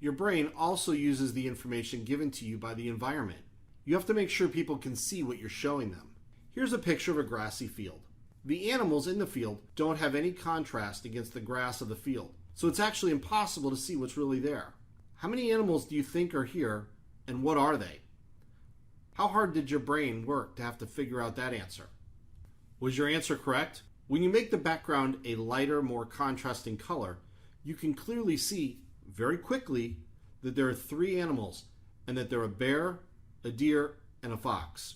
Your brain also uses the information given to you by the environment. You have to make sure people can see what you're showing them. Here's a picture of a grassy field. The animals in the field don't have any contrast against the grass of the field, so it's actually impossible to see what's really there. How many animals do you think are here, and what are they? How hard did your brain work to have to figure out that answer? Was your answer correct? When you make the background a lighter, more contrasting color, you can clearly see very quickly that there are 3 animals and that they're a bear, a deer, and a fox.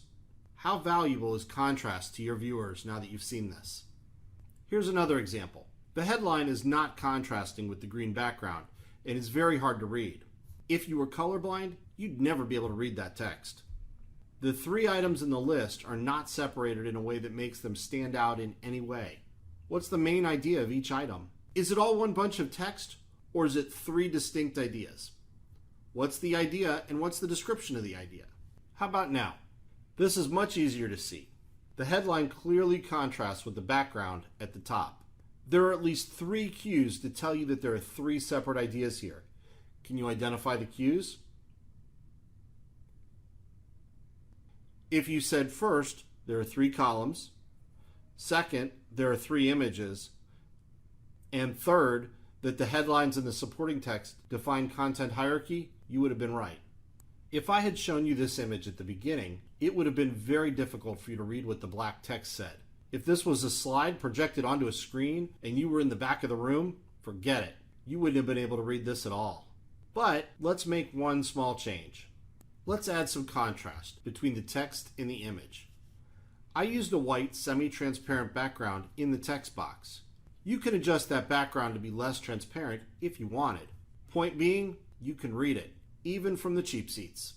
How valuable is contrast to your viewers now that you've seen this? Here's another example. The headline is not contrasting with the green background and is very hard to read. If you were colorblind, you'd never be able to read that text. The 3 items in the list are not separated in a way that makes them stand out in any way. What's the main idea of each item? Is it all one bunch of text, or is it 3 distinct ideas? What's the idea and what's the description of the idea? How about now? This is much easier to see. The headline clearly contrasts with the background at the top. There are at least 3 cues to tell you that there are 3 separate ideas here. Can you identify the cues? If you said first, there are 3 columns. Second, there are 3 images. And third, that the headlines and the supporting text define content hierarchy, you would have been right. If I had shown you this image at the beginning, it would have been very difficult for you to read what the black text said. If this was a slide projected onto a screen and you were in the back of the room, forget it. You wouldn't have been able to read this at all. But let's make one small change. Let's add some contrast between the text and the image. I used a white semi-transparent background in the text box. You can adjust that background to be less transparent if you wanted. Point being, you can read it, even from the cheap seats.